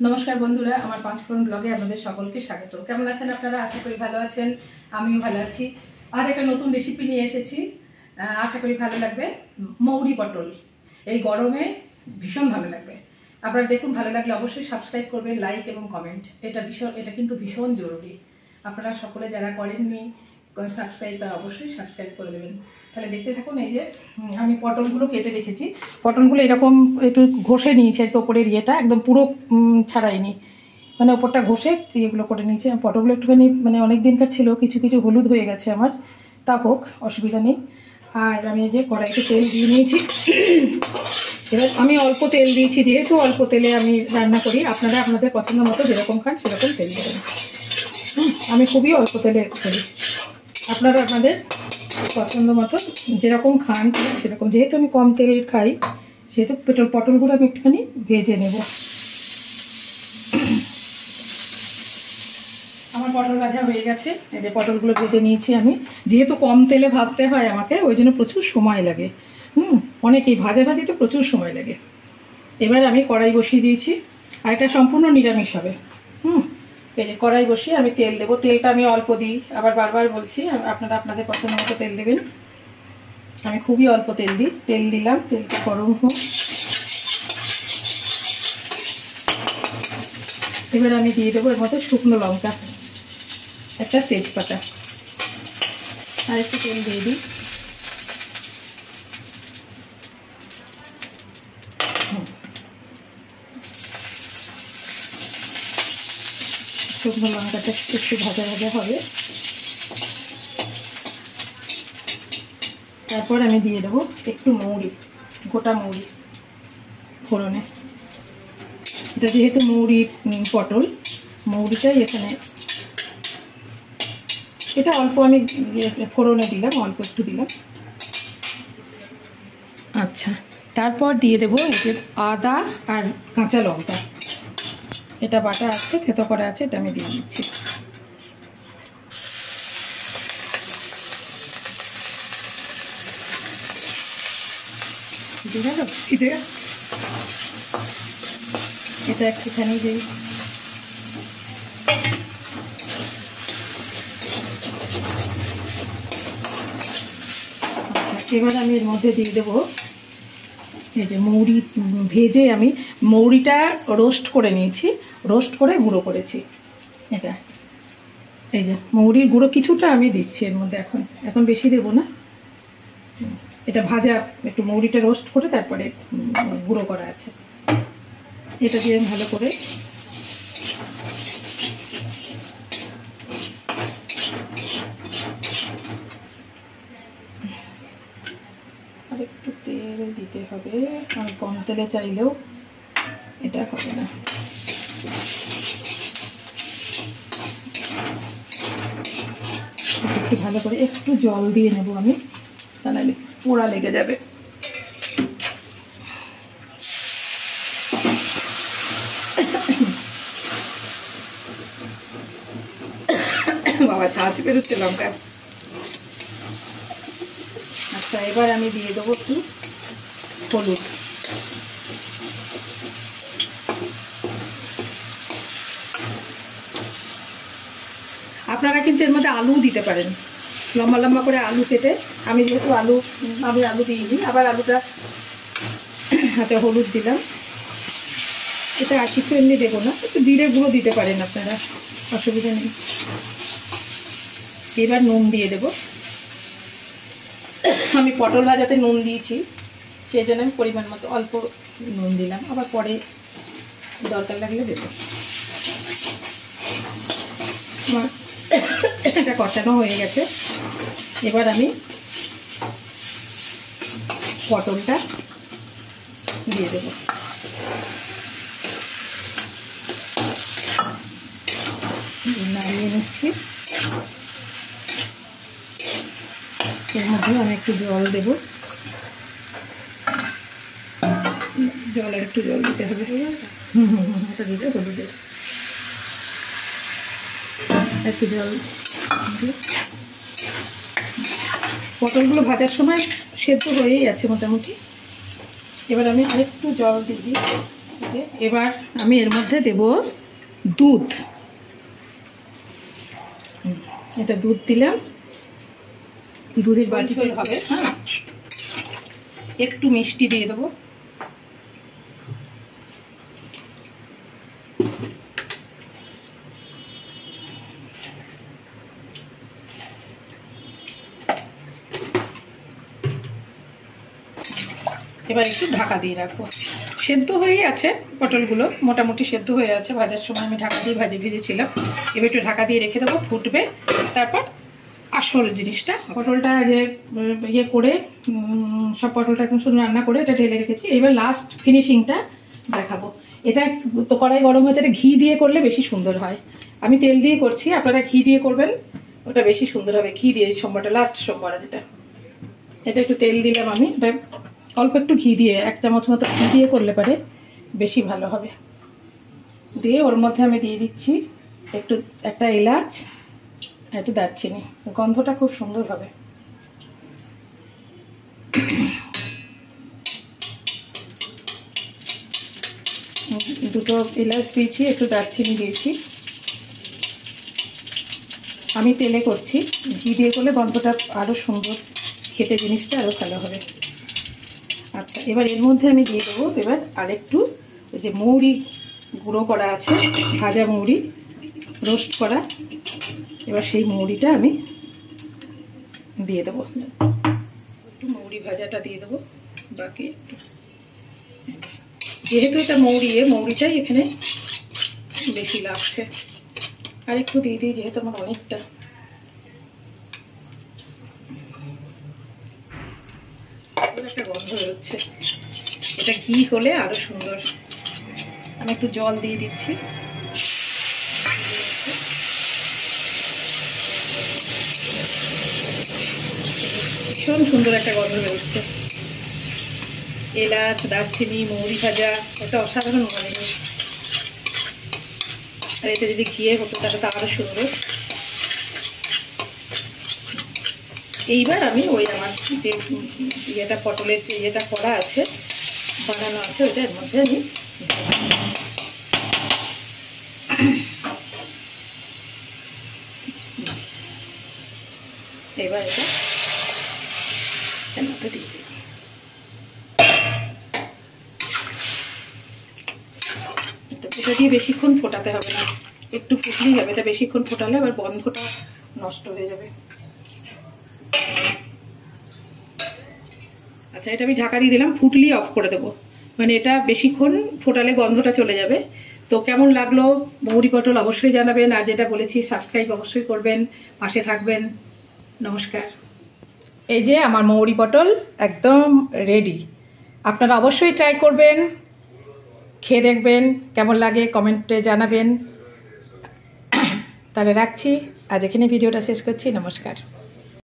নমস্কার বন্ধুরা, আমার পাঁচফোড়ন ব্লগে আপনাদের সকলকে স্বাগত। কেমন আছেন আপনারা? আশা করি ভালো আছেন, আমিও ভালো আছি। আর একটা নতুন রেসিপি নিয়ে এসেছি, আশা করি ভালো লাগবে। মৌরি পটল এই গরমে ভীষণ ভালো লাগবে। আপনারা দেখুন, ভালো লাগলে অবশ্যই সাবস্ক্রাইব করবেন, লাইক এবং কমেন্ট। এটা কিন্তু ভীষণ জরুরি। আপনারা সকলে যারা করেননি সাবস্ক্রাইব, তারা অবশ্যই সাবস্ক্রাইব করে দেবেন। তাহলে দেখতে থাকুন। এই যে আমি পটলগুলো কেটে রেখেছি। পটলগুলো এরকম একটু ঘষে নিয়েছি আর কি, ওপরের ইয়েটা একদম পুরো ছাড়াইনি, মানে ওপরটা ঘষে এগুলো করে নিয়েছি। পটলগুলো একটুখানি মানে অনেক দিনকার ছিল, কিছু কিছু হলুদ হয়ে গেছে আমার, তা হোক, অসুবিধা নেই। আর আমি এই যে কড়াইতে তেল দিয়ে নিয়েছি। এবার আমি অল্প তেল দিয়েছি, যেহেতু অল্প তেলে আমি রান্না করি। আপনারা আপনাদের পছন্দ মতো যেরকম খান সেরকম তেল দেবেন। আমি খুবই অল্প তেলে করি, আপনারা আপনাদের পছন্দ মতো যেরকম খান সেরকম। যেহেতু আমি কম তেল খাই, সেহেতু পটলগুলো আমি একটুখানি ভেজে নেব। আমার পটল ভাজা হয়ে গেছে। এই যে পটলগুলো ভেজে নিয়েছি আমি। যেহেতু কম তেলে ভাজতে হয় আমাকে, ওই জন্য প্রচুর সময় লাগে। অনেকেই ভাজাভাজি তো প্রচুর সময় লাগে। এবার আমি কড়াই বসিয়ে দিয়েছি, আর এটা সম্পূর্ণ নিরামিষ হবে। এই যে কড়াই বসিয়ে আমি তেল দেবো। তেলটা আমি অল্প দিই, আবার বারবার বলছি, আপনারা আপনাদের পছন্দ মতো তেল দেবেন। আমি খুবই অল্প তেল দিই। তেল দিলাম, তেলটা গরম হোক। এবার আমি দিয়ে দেবো এর মধ্যে শুকনো লঙ্কা, একটা তেজপাতা, আর একটু তেল দিয়ে দিই। শুকনো লঙ্কাটা একটু ভাজা ভাজা হবে। তারপর আমি দিয়ে দেবো একটু মৌরি, গোটা মৌরি ফোড়নে। এটা যেহেতু মৌরি পটল, মৌরিটাই এখানে, এটা অল্প আমি ফোড়নে দিলাম, অল্প একটু দিলাম। আচ্ছা, তারপর দিয়ে দেবো এই যে আদা আর কাঁচা লঙ্কা, এটা বাটা আছে, থেতো করা আছে, এটা আমি দিয়ে দিচ্ছি। এটা একটুখানি দিই। এবার আমি এর মধ্যে দিয়ে দেবো এই যে মৌরি ভেজে, আমি মৌরিটা রোস্ট করে নিয়েছি, রোস্ট করে গুঁড়ো করেছি। এটা এই যে মৌরির গুঁড়ো কিছুটা আমি দিচ্ছি এর মধ্যে, এখন বেশি দেবো না। এটা ভাজা, একটু মৌরিটা রোস্ট করে তারপরে গুঁড়ো করা আছে। এটা দিয়ে ভালো করে আর একটু তেল দিতে হবে, আর কম তেলে চাইলেও এটা হবে না। একটু ভালো করে একটু জল দিয়ে নেব আমি, তা নাহলে পোড়া লেগে যাবে। বাবা, ঝাঁঝ বেরোচ্ছে লঙ্কা। আচ্ছা, এবার আমি দিয়ে দেবো একটু হলুদ। আপনারা কিন্তু এর মধ্যে আলু দিতে পারেন, লম্বা লম্বা করে আলু কেটে। আমি যেহেতু আলু দিইনি, আবার আলুটা হাতে হলুদ দিলাম। এটা আর কিছু এমনি দেবো না, একটু জিরে গুঁড়ো দিতে পারেন আপনারা, অসুবিধা নেই। এবার নুন দিয়ে দেব। আমি পটল ভাজাতে নুন দিয়েছি, সেই জন্য আমি পরিমাণ মতো অল্প নুন দিলাম, আবার পরে দরকার লাগলে দেবো। এটা কষানো হয়ে গেছে। এবার আমি পটলটা দিয়ে দেবো। নামিয়ে নিচ্ছি। এর মধ্যে আমি একটু জল দেবো, জলের একটু জল দিতে হবে। এটা দিতে হলুদের একটু জল। পটলগুলো ভাজার সময় সেদ্ধ হয়েই আছে মোটামুটি। এবার আমি আরেকটু জল দিয়ে দিই। এবার আমি এর মধ্যে দেব দুধ। এটা দুধ দিলাম, দুধের বাটি হবে। হ্যাঁ, একটু মিষ্টি দিয়ে দেবো। এবার একটু ঢাকা দিয়ে রাখবো। সেদ্ধ হয়েই আছে পটলগুলো, মোটামুটি সেদ্ধ হয়ে আছে। ভাজার সময় আমি ঢাকা দিয়ে ভেজেছিলাম। এবার একটু ঢাকা দিয়ে রেখে দেবো, ফুটবে। তারপর আসল জিনিসটা, পটলটা যে ইয়ে করে সব পটলটা একদম শুধু রান্না করে এটা ঢেলে রেখেছি। এবার লাস্ট ফিনিশিংটা দেখাবো। এটা তো কড়াই গরম হয়েছে, এটা ঘি দিয়ে করলে বেশি সুন্দর হয়। আমি তেল দিয়ে করছি, আপনারা ঘি দিয়ে করবেন, ওটা বেশি সুন্দর হবে। ঘি দিয়ে সোমবারটা, লাস্ট সোমবার যেটা, এটা একটু তেল দিলাম আমি। এটা অল্প একটু ঘি দিয়ে, 1 চামচ মতো ঘি দিয়ে করলে পারে বেশি ভালো হবে। দিয়ে ওর মধ্যে আমি দিয়ে দিচ্ছি একটা এলাচ, একটু দারচিনি, গন্ধটা খুব সুন্দর হবে। দুটো এলাচ দিয়েছি, একটু দারচিনি দিয়েছি। আমি তেলে করছি, ঘি দিয়ে করলে গন্ধটা আরও সুন্দর, খেতে জিনিসটা আরও ভালো হবে। আচ্ছা, এবার এর মধ্যে আমি দিয়ে দেবো এবার আরেকটু ওই যে মৌরি গুঁড়ো করা আছে, ভাজা মৌরি রোস্ট করা। এবার সেই মৌরিটা আমি দিয়ে দেবো, একটু মৌরি ভাজাটা দিয়ে দেবো। বাকি একটু, যেহেতু এটা মৌরিটাই এখানে বেশি লাগছে, আর একটু দিয়ে দিই যেহেতু আমার অনেকটা। একটা গন্ধ বেরোচ্ছে, এটা ঘি হলে আরো সুন্দর। আমি একটু জল দিয়ে দিচ্ছি। ভীষণ সুন্দর একটা গন্ধ বেরোচ্ছে, এলাচ, দারচিনি, মৌরি ভাজা, এটা অসাধারণ মানে। আর এটা যদি ঘিয়ে হতো তাহলে তো আরো সুন্দর। এইবার আমি ওই আমার যে ইয়েটা, পটলের যে ইয়েটা করা আছে, বানানো আছে, ওটা এর মধ্যে আমি এবার এটা এর মধ্যে দিয়ে দিই। এটা দিয়ে বেশিক্ষণ ফোটাতে হবে না, একটু ফুটলেই হবে। এটা বেশিক্ষণ ফোটালে আবার গন্ধটা নষ্ট হয়ে যাবে। আচ্ছা, এটা আমি ঢাকা দিয়ে দিলাম, ফুটলেই অফ করে দেবো। মানে এটা বেশিক্ষণ ফোটালে গন্ধটা চলে যাবে। তো কেমন লাগলো মৌরি পটল অবশ্যই জানাবেন। আর যেটা বলেছি, সাবস্ক্রাইব অবশ্যই করবেন, পাশে থাকবেন। নমস্কার। এই যে আমার মৌরি পটল একদম রেডি। আপনারা অবশ্যই ট্রাই করবেন, খেয়ে দেখবেন কেমন লাগে, কমেন্টে জানাবেন। তাহলে রাখছি, আজ এখানে ভিডিওটা শেষ করছি। নমস্কার।